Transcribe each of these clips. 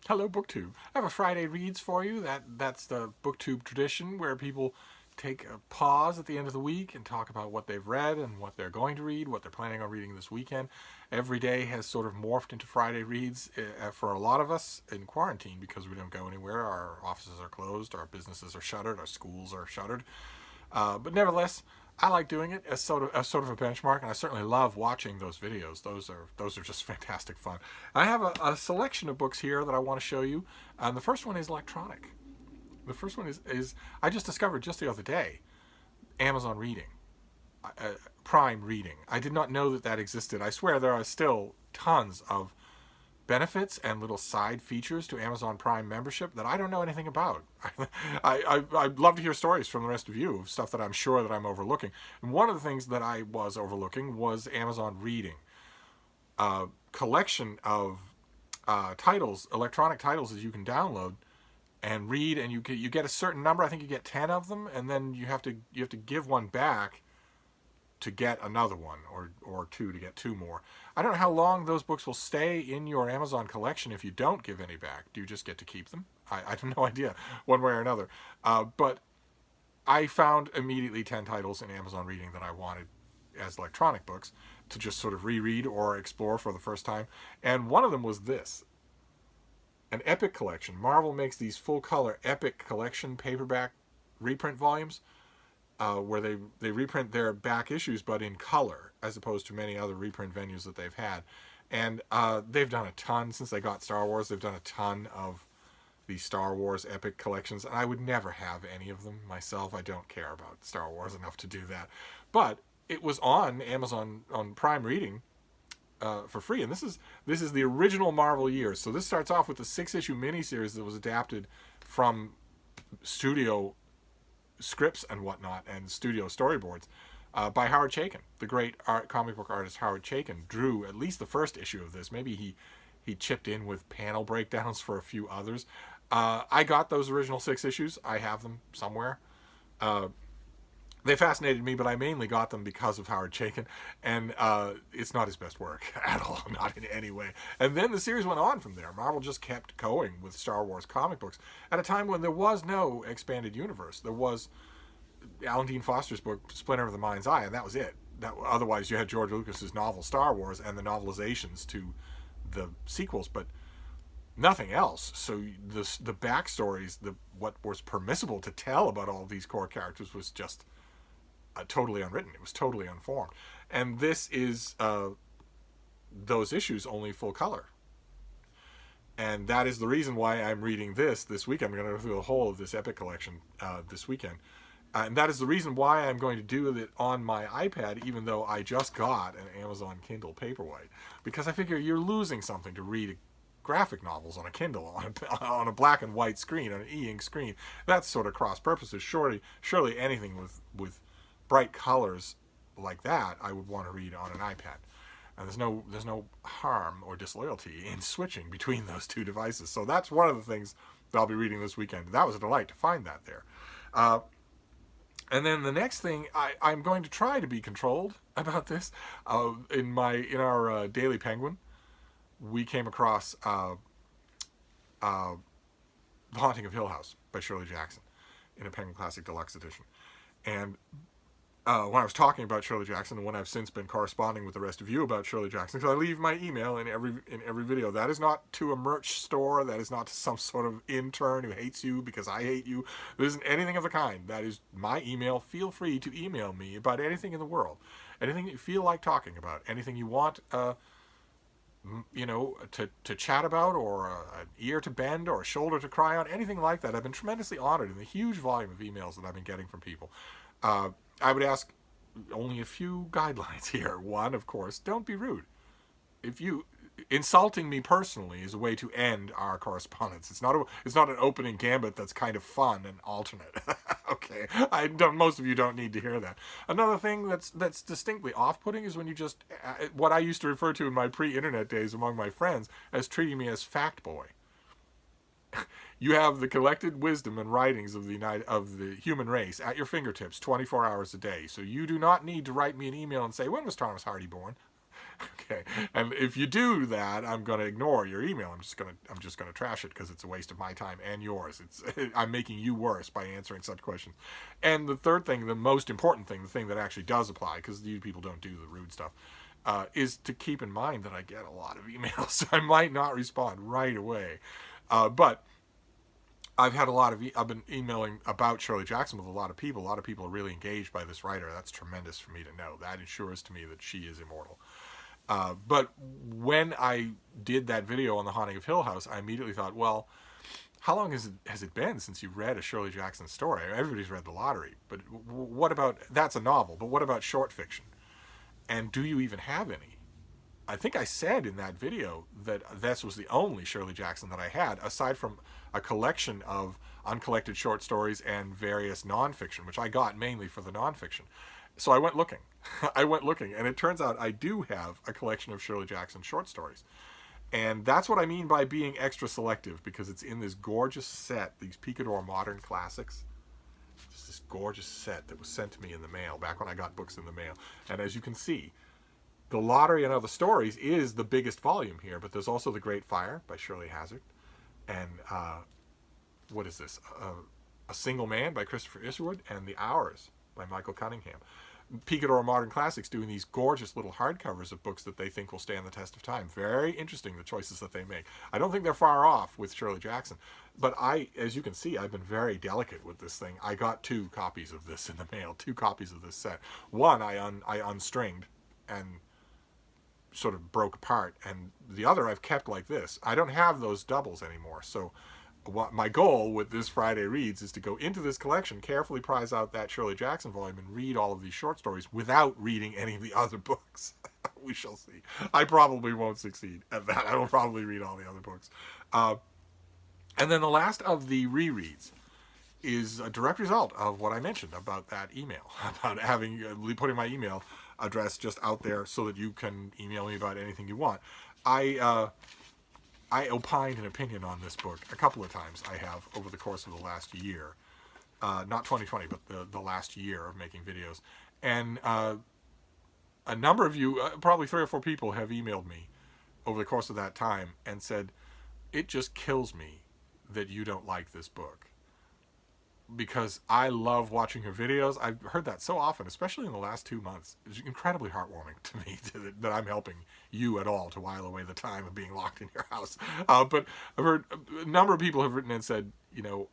Hello, BookTube. I have a Friday Reads for you. That's the BookTube tradition where people take a pause at the end of the week and talk about what they've read and what they're going to read, what they're planning on reading this weekend. Every day has sort of morphed into Friday Reads for a lot of us in quarantine because we don't go anywhere. Our offices are closed, our businesses are shuttered, our schools are shuttered. But nevertheless, I like doing it as sort of a benchmark, and I certainly love watching those videos. Those are just fantastic fun. I have a selection of books here that I want to show you. The first one is electronic. The first one is I just discovered just the other day Amazon Reading, Prime Reading. I did not know that existed. I swear there are still tons of benefits and little side features to Amazon Prime membership that I don't know anything about. I'd love to hear stories from the rest of you of stuff that I'm sure that I'm overlooking. And one of the things that I was overlooking was Amazon Reading, a collection of titles, electronic titles that you can download and read, and you get a certain number. I think you get 10 of them, and then you have to give one back to get another one, or two to get two more. I don't know how long those books will stay in your Amazon collection if you don't give any back. Do you just get to keep them? I have no idea, one way or another. But I found immediately 10 titles in Amazon Reading that I wanted as electronic books to just sort of reread or explore for the first time. And one of them was this, an Epic collection. Marvel makes these full-color Epic collection paperback reprint volumes where they reprint their back issues, but in color, as opposed to many other reprint venues that they've had. And they've done a ton since they got Star Wars. They've done a ton of these Star Wars Epic collections, and I would never have any of them myself. I don't care about Star Wars enough to do that. But it was on Amazon on Prime Reading for free, and this is the original Marvel years. So this starts off with the 6-issue miniseries that was adapted from studio scripts and whatnot and studio storyboards by Howard Chaykin. The great comic book artist Howard Chaykin drew at least the first issue of this. Maybe he chipped in with panel breakdowns for a few others. I got those original 6 issues. I have them somewhere. They fascinated me, but I mainly got them because of Howard Chaykin, and it's not his best work at all, not in any way. And then the series went on from there. Marvel just kept going with Star Wars comic books at a time when there was no expanded universe. There was Alan Dean Foster's book, Splinter of the Mind's Eye, and that was it. Otherwise, you had George Lucas's novel Star Wars and the novelizations to the sequels, but nothing else. So the backstories, what was permissible to tell about all these core characters was just totally unwritten. It was totally unformed. And this is those issues only full color. And that is the reason why I'm reading this weekend. I'm going to go through the whole of this Epic collection this weekend. And that is the reason why I'm going to do it on my iPad, even though I just got an Amazon Kindle Paperwhite. Because I figure you're losing something to read graphic novels on a Kindle, on a black and white screen, on an e-ink screen. That's sort of cross purposes. Surely anything with bright colors like that I would want to read on an iPad. And there's no harm or disloyalty in switching between those two devices. So that's one of the things that I'll be reading this weekend. That was a delight to find that there. And then the next thing, I'm going to try to be controlled about this. In our Daily Penguin, we came across The Haunting of Hill House by Shirley Jackson in a Penguin Classic Deluxe edition. And when I was talking about Shirley Jackson, and when I've since been corresponding with the rest of you about Shirley Jackson, because I leave my email in every video. That is not to a merch store. That is not to some sort of intern who hates you because I hate you. There isn't anything of the kind. That is my email. Feel free to email me about anything in the world, anything that you feel like talking about, anything you want, to chat about, or an ear to bend, or a shoulder to cry on, anything like that. I've been tremendously honored in the huge volume of emails that I've been getting from people. I would ask only a few guidelines here. One, of course, don't be rude. Insulting me personally is a way to end our correspondence. It's not an opening gambit that's kind of fun and alternate. Okay, most of you don't need to hear that. Another thing that's distinctly off-putting is when you just what I used to refer to in my pre-internet days among my friends as treating me as fact boy. You have the collected wisdom and writings of the human race at your fingertips 24 hours a day. So you do not need to write me an email and say, when was Thomas Hardy born? Okay, and if you do that, I'm going to ignore your email. I'm just going to trash it because it's a waste of my time and yours. I'm making you worse by answering such questions. And the third thing, the most important thing, the thing that actually does apply, because you people don't do the rude stuff, is to keep in mind that I get a lot of emails. I might not respond right away, but I've had I've been emailing about Shirley Jackson with a lot of people. A lot of people are really engaged by this writer. That's tremendous for me to know. That ensures to me that she is immortal. But when I did that video on the Haunting of Hill House, I immediately thought, well, how long has it been since you read a Shirley Jackson story? Everybody's read The Lottery, but what about, that's a novel, but what about short fiction? And do you even have any? I think I said in that video that this was the only Shirley Jackson that I had, aside from a collection of uncollected short stories and various nonfiction, which I got mainly for the nonfiction. So I went looking. And it turns out I do have a collection of Shirley Jackson short stories. And that's what I mean by being extra selective, because it's in this gorgeous set, these Picador Modern Classics. Just this gorgeous set that was sent to me in the mail back when I got books in the mail. And as you can see, The Lottery and Other Stories is the biggest volume here, but there's also The Great Fire by Shirley Hazard. And what is this? A Single Man by Christopher Isherwood, and The Hours by Michael Cunningham. Picador Modern Classics doing these gorgeous little hardcovers of books that they think will stand the test of time. Very interesting, the choices that they make. I don't think they're far off with Shirley Jackson, but as you can see, I've been very delicate with this thing. I got 2 copies of this in the mail, 2 copies of this set. One I unstringed and sort of broke apart, and the other I've kept like this. I don't have those doubles anymore, so what my goal with this Friday Reads is to go into this collection, carefully prize out that Shirley Jackson volume, and read all of these short stories without reading any of the other books. We shall see. I probably won't succeed at that. I will probably read all the other books. And then the last of the rereads is a direct result of what I mentioned about that email, about putting my email address just out there so that you can email me about anything you want. I opined an opinion on this book a couple of times. I have over the course of the last year, not 2020, but the last year of making videos. And a number of you, probably 3 or 4 people, have emailed me over the course of that time and said, it just kills me that you don't like this book, because I love watching her videos. I've heard that so often, especially in the last 2 months. It's incredibly heartwarming to me that I'm helping you at all to while away the time of being locked in your house. But I've heard a number of people have written and said,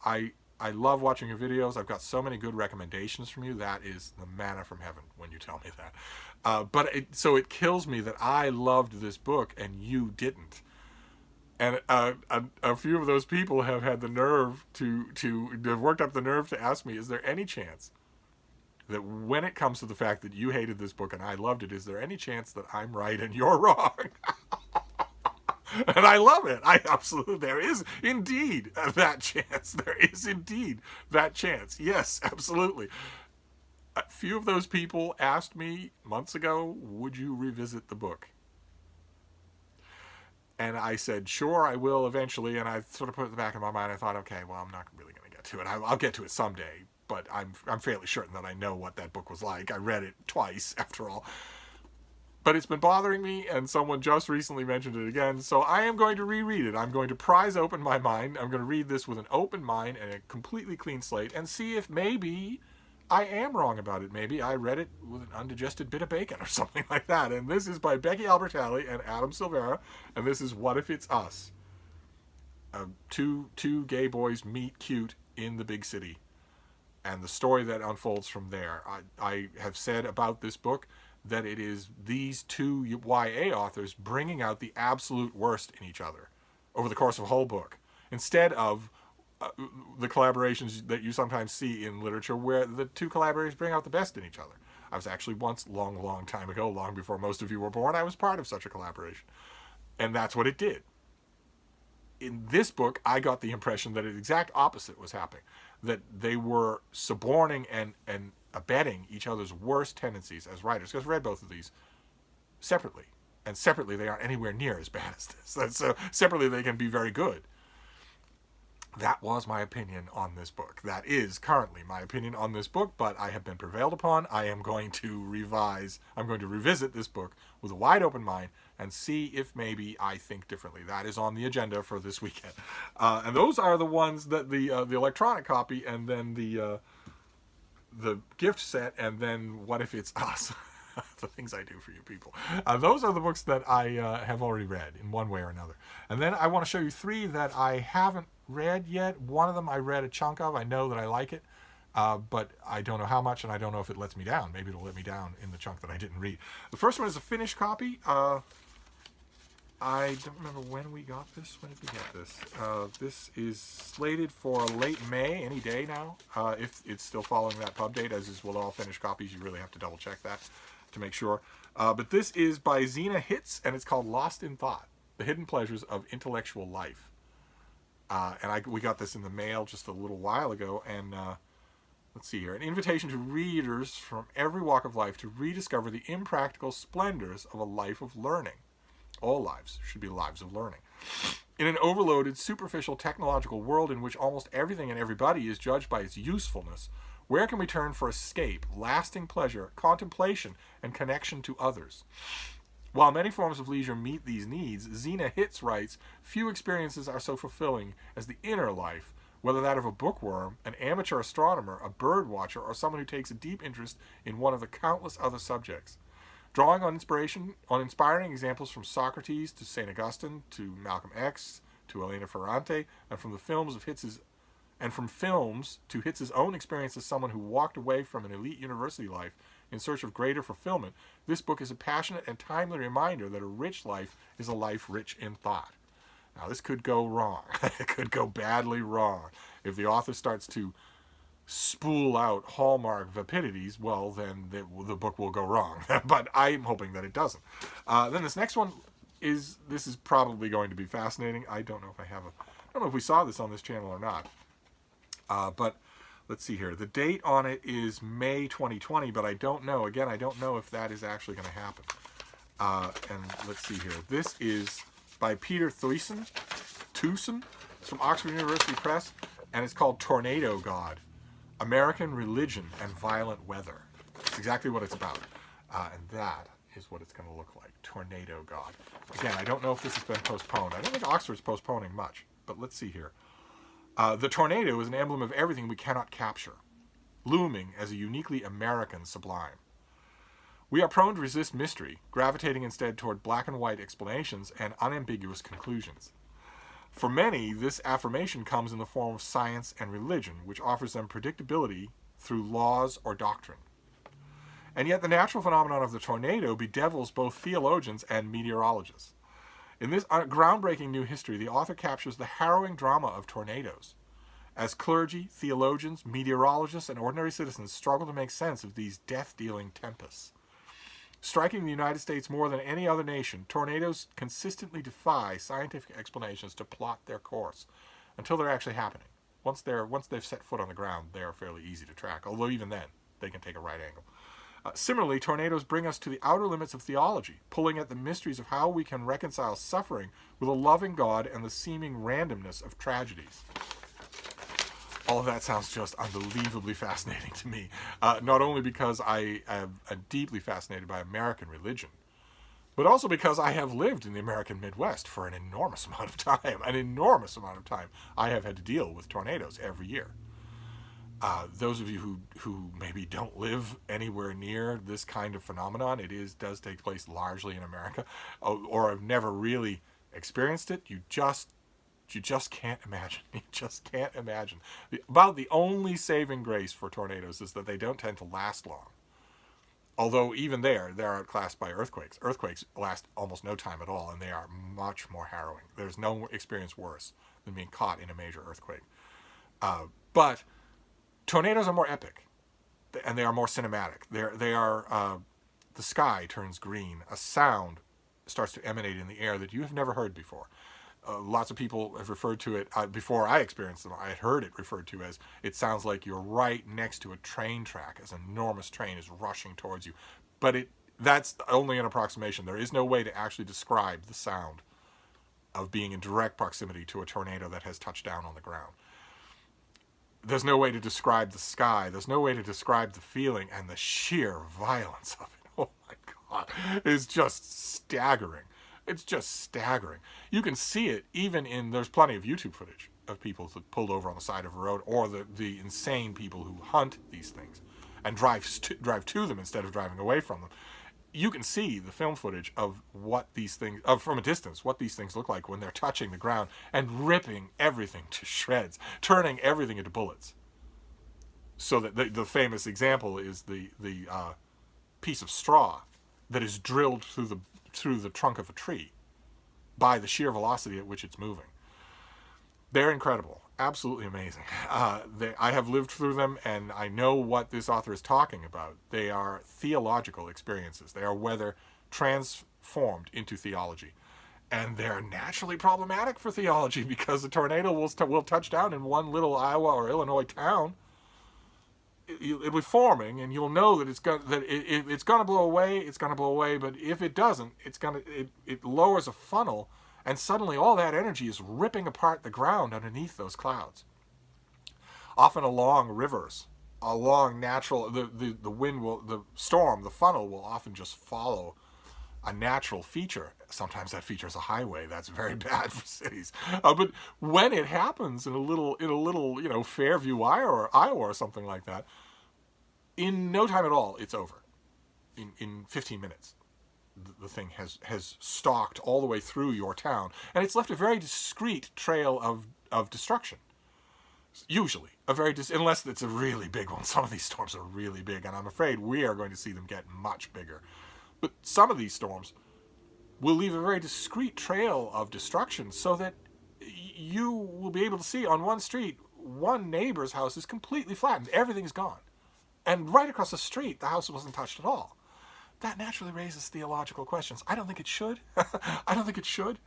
I love watching your videos. I've got so many good recommendations from you. That is the manna from heaven when you tell me that. So it kills me that I loved this book and you didn't. And a few of those people have had the nerve have worked up the nerve to ask me, is there any chance that when it comes to the fact that you hated this book and I loved it, is there any chance that I'm right and you're wrong? And I love it. There is indeed that chance. There is indeed that chance. Yes, absolutely. A few of those people asked me months ago, would you revisit the book? And I said, sure, I will eventually. And I sort of put it in the back of my mind. I thought, okay, well, I'm not really going to get to it. I'll get to it someday. But I'm fairly certain that I know what that book was like. I read it twice, after all. But it's been bothering me, and someone just recently mentioned it again. So I am going to reread it. I'm going to prise open my mind. I'm going to read this with an open mind and a completely clean slate and see if maybe I am wrong about it. Maybe I read it with an undigested bit of bacon or something like that. And this is by Becky Albertalli and Adam Silvera. And this is What If It's Us? Two gay boys meet cute in the big city. And the story that unfolds from there. I have said about this book that it is these 2 YA authors bringing out the absolute worst in each other over the course of a whole book, instead of the collaborations that you sometimes see in literature where the 2 collaborators bring out the best in each other. I was actually once, long time ago, long before most of you were born, I was part of such a collaboration. And that's what it did. In this book, I got the impression that the exact opposite was happening. That they were suborning and abetting each other's worst tendencies as writers. Because I've read both of these separately. And separately, they aren't anywhere near as bad as this. So separately, they can be very good. that was my opinion on this book. That is currently my opinion on this book, but I have been prevailed upon. I am going to revisit this book with a wide open mind and see if maybe I think differently. That is on the agenda for this weekend. And those are the ones that the electronic copy, and then the gift set, and then What If It's Us? The things I do for you people. Those are the books that I have already read in one way or another. And then I want to show you 3 that I haven't read yet. One of them I read a chunk of. I know that I like it, but I don't know how much, and I don't know if it lets me down. Maybe it'll let me down in the chunk that I didn't read. The first one is a finished copy. I don't remember when we got this. When did we get this? This is slated for late May, any day now. If it's still following that pub date, as is with all finished copies, you really have to double check that to make sure. But this is by Xena Hitz, and it's called Lost in Thought, The Hidden Pleasures of Intellectual Life. We got this in the mail just a little while ago, and let's see here. An invitation to readers from every walk of life to rediscover the impractical splendors of a life of learning. All lives should be lives of learning. In an overloaded, superficial technological world in which almost everything and everybody is judged by its usefulness, where can we turn for escape, lasting pleasure, contemplation, and connection to others? While many forms of leisure meet these needs, Xena Hitz writes, few experiences are so fulfilling as the inner life, whether that of a bookworm, an amateur astronomer, a bird watcher, or someone who takes a deep interest in one of the countless other subjects. Drawing on inspiring examples from Socrates to St. Augustine to Malcolm X to Elena Ferrante, and from films to Hitz's own experience as someone who walked away from an elite university life in search of greater fulfillment, this book is a passionate and timely reminder that a rich life is a life rich in thought. Now, this could go wrong. It could go badly wrong. If the author starts to spool out Hallmark vapidities, well, then the book will go wrong. But I'm hoping that it doesn't. Then this next one is probably going to be fascinating. I don't know if we saw this on this channel or not. But let's see here. The date on it is May 2020, but I don't know. Again, I don't know if that is actually going to happen. And let's see here. This is by Peter Thuysen. It's from Oxford University Press, and it's called Tornado God, American Religion and Violent Weather. It's exactly what it's about. And that is what it's going to look like. Tornado God. Again, I don't know if this has been postponed. I don't think Oxford's postponing much, but let's see here. The tornado is an emblem of everything we cannot capture, looming as a uniquely American sublime. We are prone to resist mystery, gravitating instead toward black and white explanations and unambiguous conclusions. For many, this affirmation comes in the form of science and religion, which offers them predictability through laws or doctrine. And yet the natural phenomenon of the tornado bedevils both theologians and meteorologists. In this groundbreaking new history, the author captures the harrowing drama of tornadoes. As clergy, theologians, meteorologists, and ordinary citizens struggle to make sense of these death-dealing tempests. Striking the United States more than any other nation, tornadoes consistently defy scientific explanations to plot their course until they're actually happening. Once they've set foot on the ground, they are fairly easy to track, although even then, they can take a right angle. Similarly, tornadoes bring us to the outer limits of theology, pulling at the mysteries of how we can reconcile suffering with a loving God and the seeming randomness of tragedies. All of that sounds just unbelievably fascinating to me, not only because I am deeply fascinated by American religion, but also because I have lived in the American Midwest for an enormous amount of time. I have had to deal with tornadoes every year. Those of you who maybe don't live anywhere near this kind of phenomenon, does take place largely in America, or have never really experienced it, you just can't imagine. You just can't imagine. About the only saving grace for tornadoes is that they don't tend to last long. Although even they're outclassed by earthquakes. Earthquakes last almost no time at all, and they are much more harrowing. There's no experience worse than being caught in a major earthquake. But tornadoes are more epic, and they are more cinematic. The sky turns green. A sound starts to emanate in the air that you have never heard before. Lots of people have referred to it, before I experienced them, I had heard it referred to as, it sounds like you're right next to a train track as an enormous train is rushing towards you. But that's only an approximation. There is no way to actually describe the sound of being in direct proximity to a tornado that has touched down on the ground. There's no way to describe the sky. There's no way to describe the feeling, and the sheer violence of it. Oh my God. It's just staggering. It's just staggering. You can see it even in, there's plenty of YouTube footage of people that pulled over on the side of a road, or the insane people who hunt these things and drive to them instead of driving away from them. You can see the film footage of what these things, from a distance, what these things look like when they're touching the ground and ripping everything to shreds, turning everything into bullets. So that the famous example is the piece of straw that is drilled through the trunk of a tree by the sheer velocity at which it's moving. They're incredible, absolutely amazing. I have lived through them, and I know what this author is talking about. They are theological experiences. They are weather transformed into theology. And they're naturally problematic for theology because the tornado will touch down in one little Iowa or Illinois town. It'll be forming, and you'll know that it's going to blow away. It's going to blow away, but if it doesn't, it lowers a funnel, and suddenly all that energy is ripping apart the ground underneath those clouds. Often along rivers, along natural, the wind will, the storm, the funnel will often just follow a natural feature. Sometimes that feature is a highway. That's very bad for cities. But when it happens in a little, Fairview, Iowa or something like that, in no time at all, it's over. In 15 minutes, the thing has stalked all the way through your town, and it's left a very discreet trail of destruction. Usually, unless it's a really big one. Some of these storms are really big, and I'm afraid we are going to see them get much bigger. But some of these storms will leave a very discreet trail of destruction so that you will be able to see on one street, one neighbor's house is completely flattened. Everything's gone. And right across the street, the house wasn't touched at all. That naturally raises theological questions. I don't think it should. I don't think it should.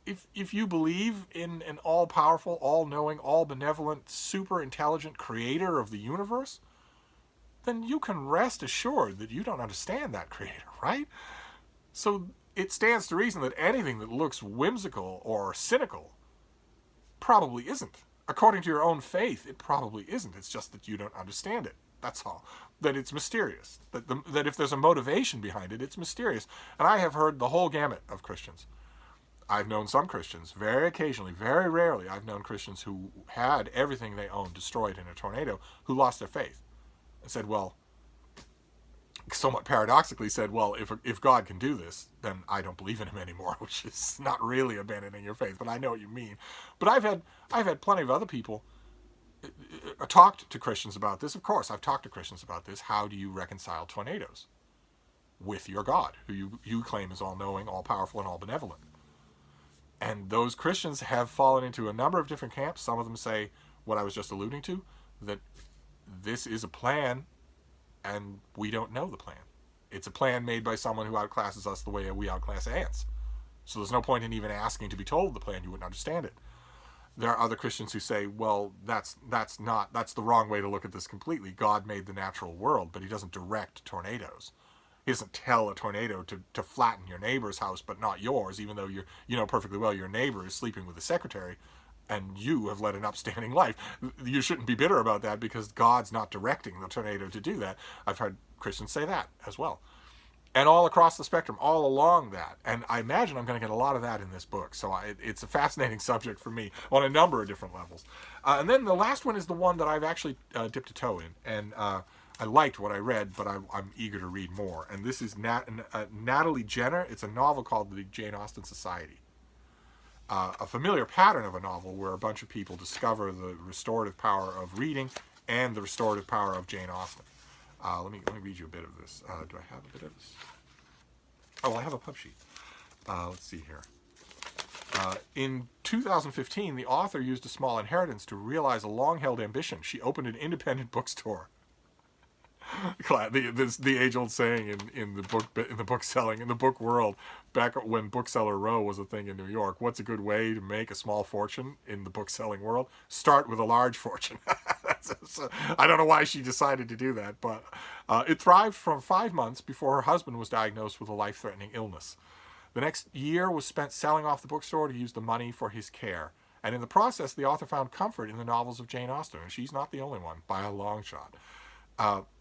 If you believe in an all-powerful, all-knowing, all-benevolent, super-intelligent creator of the universe, then you can rest assured that you don't understand that creator, right? So it stands to reason that anything that looks whimsical or cynical probably isn't. According to your own faith, it probably isn't. It's just that you don't understand it. That's all. That it's mysterious. That if there's a motivation behind it, it's mysterious. And I have heard the whole gamut of Christians. I've known some Christians, very occasionally, very rarely, I've known Christians who had everything they owned destroyed in a tornado, who lost their faith. And said, well, somewhat paradoxically said, well, if God can do this, then I don't believe in him anymore, which is not really abandoning your faith, but I know what you mean. But I've had plenty of other people talked to Christians about this. Of course, I've talked to Christians about this. How do you reconcile tornadoes with your God, who you claim is all-knowing, all-powerful, and all-benevolent? And those Christians have fallen into a number of different camps. Some of them say what I was just alluding to, that this is a plan, and we don't know the plan. It's a plan made by someone who outclasses us the way we outclass ants. So there's no point in even asking to be told the plan. You wouldn't understand it. There are other Christians who say, well, that's the wrong way to look at this completely. God made the natural world, but he doesn't direct tornadoes. He doesn't tell a tornado to flatten your neighbor's house, but not yours, even though you know perfectly well your neighbor is sleeping with the secretary, and you have led an upstanding life. You shouldn't be bitter about that because God's not directing the tornado to do that. I've heard Christians say that as well. And all across the spectrum, all along that. And I imagine I'm going to get a lot of that in this book. So it's a fascinating subject for me on a number of different levels. And then the last one is the one that I've actually dipped a toe in. And I liked what I read, but I'm eager to read more. And this is Natalie Jenner. It's a novel called The Jane Austen Society. A familiar pattern of a novel where a bunch of people discover the restorative power of reading and the restorative power of Jane Austen. Let me read you a bit of this. Do I have a bit of this? Oh, I have a pub sheet. Let's see here. In 2015, the author used a small inheritance to realize a long-held ambition. She opened an independent bookstore. The age-old saying in the book world, back when Bookseller Row was a thing in New York. What's a good way to make a small fortune in the book-selling world? Start with a large fortune. I don't know why she decided to do that, but it thrived for 5 months before her husband was diagnosed with a life-threatening illness. The next year was spent selling off the bookstore to use the money for his care. And in the process, the author found comfort in the novels of Jane Austen, and she's not the only one, by a long shot.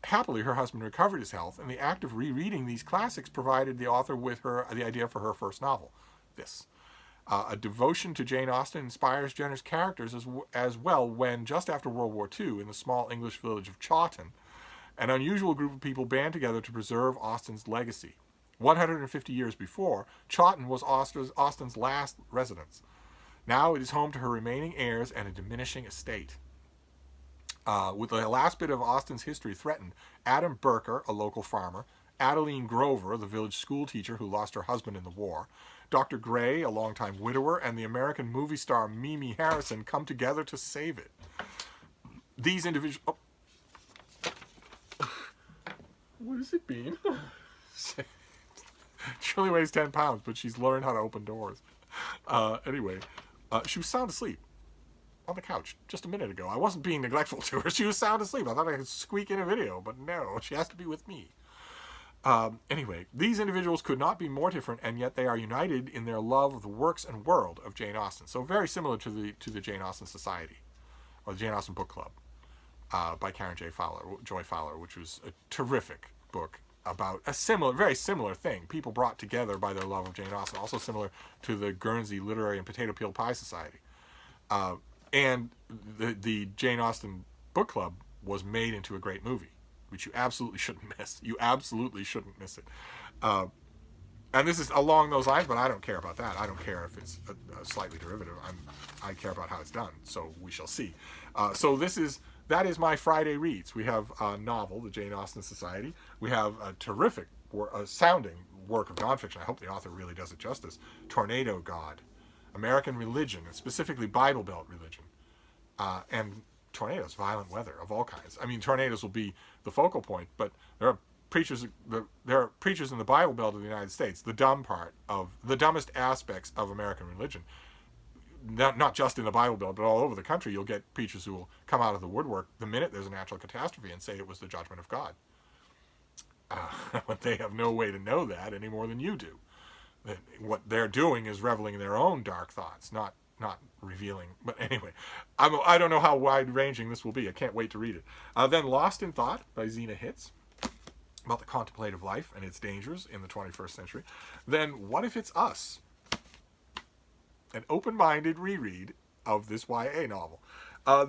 Happily, her husband recovered his health, and the act of rereading these classics provided the author with the idea for her first novel, this. A devotion to Jane Austen inspires Jenner's characters as well when, just after World War II, in the small English village of Chawton, an unusual group of people band together to preserve Austen's legacy. 150 years before, Chawton was Austen's last residence. Now it is home to her remaining heirs and a diminishing estate. With the last bit of Austen's history threatened, Adam Burker, a local farmer, Adeline Grover, the village school teacher who lost her husband in the war, Dr. Gray, a longtime widower, and the American movie star Mimi Harrison come together to save it. These individuals... Oh. What has it been? Shirley weighs 10 pounds, but she's learned how to open doors. Anyway, she was sound asleep on the couch just a minute ago. I wasn't being neglectful to her. She was sound asleep. I thought I could squeak in a video, but no, she has to be with me. Anyway, these individuals could not be more different, and yet they are united in their love of the works and world of Jane Austen. So very similar to the Jane Austen Society, or the Jane Austen Book Club, by Karen Joy Fowler, which was a terrific book about a very similar thing. People brought together by their love of Jane Austen, also similar to the Guernsey Literary and Potato Peel Pie Society. And the Jane Austen Book Club was made into a great movie, which you absolutely shouldn't miss. You absolutely shouldn't miss it. And this is along those lines, but I don't care about that. I don't care if it's a slightly derivative. I care about how it's done, so we shall see. So that is my Friday reads. We have a novel, The Jane Austen Society. We have a terrific sounding work of nonfiction. I hope the author really does it justice. Tornado God, American Religion, and specifically Bible Belt religion, and tornadoes, violent weather of all kinds. I mean, tornadoes will be the focal point, but there are preachers in the Bible Belt of the United States. The dumbest aspects of American religion, not just in the Bible Belt, but all over the country. You'll get preachers who will come out of the woodwork the minute there's a natural catastrophe and say it was the judgment of God. But they have no way to know that any more than you do. What they're doing is reveling in their own dark thoughts, not revealing. But anyway, I don't know how wide-ranging this will be. I can't wait to read it. Then Lost in Thought by Zena Hitz, about the contemplative life and its dangers in the 21st century. Then What If It's Us? An open-minded reread of this YA novel.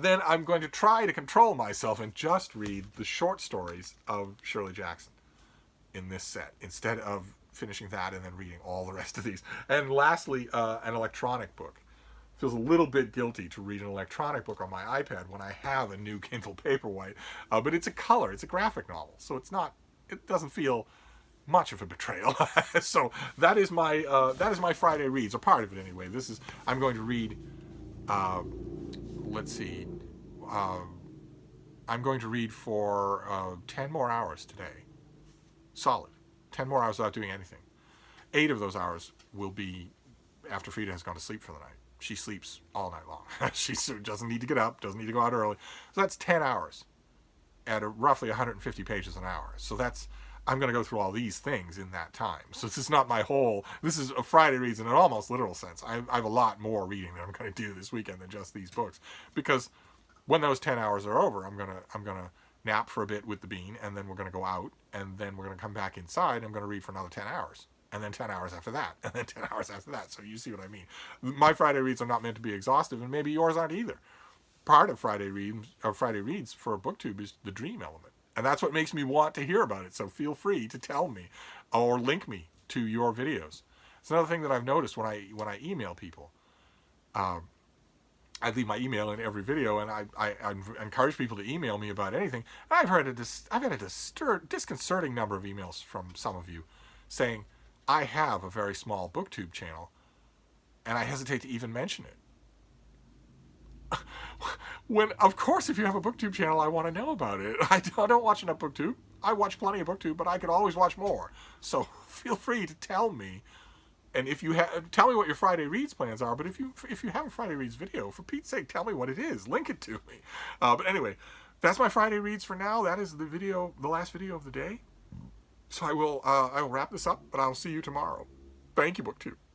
Then I'm going to try to control myself and just read the short stories of Shirley Jackson in this set, instead of finishing that and then reading all the rest of these. And lastly, an electronic book. Feels a little bit guilty to read an electronic book on my iPad when I have a new Kindle Paperwhite, but it's a graphic novel, so it doesn't feel much of a betrayal. So that is my Friday reads, a part of it anyway. I'm going to read, let's see, I'm going to read for 10 more hours today. Solid. 10 more hours without doing anything. 8 of those hours will be after Frida has gone to sleep for the night. She sleeps all night long. She doesn't need to get up, doesn't need to go out early. So that's 10 hours at roughly 150 pages an hour. So I'm going to go through all these things in that time. So this is a Friday reads in an almost literal sense. I have a lot more reading that I'm going to do this weekend than just these books. Because when those 10 hours are over, I'm going to nap for a bit with the bean, and then we're going to go out, and then we're going to come back inside, and I'm going to read for another 10 hours. And then 10 hours after that, and then 10 hours after that. So you see what I mean. My Friday reads are not meant to be exhaustive, and maybe yours aren't either. Part of Friday reads for a BookTube is the dream element. And that's what makes me want to hear about it. So feel free to tell me or link me to your videos. It's another thing that I've noticed when I email people. I leave my email in every video, and I encourage people to email me about anything. And I've had a disconcerting number of emails from some of you saying, I have a very small BookTube channel, and I hesitate to even mention it. When, of course, if you have a BookTube channel, I want to know about it. I don't watch enough BookTube. I watch plenty of BookTube, but I could always watch more. So feel free to tell me. And if you tell me what your Friday Reads plans are. But if you have a Friday Reads video, for Pete's sake, tell me what it is. Link it to me. But anyway, that's my Friday Reads for now. That is the last video of the day. So I will wrap this up, but I'll see you tomorrow. Thank you, BookTube.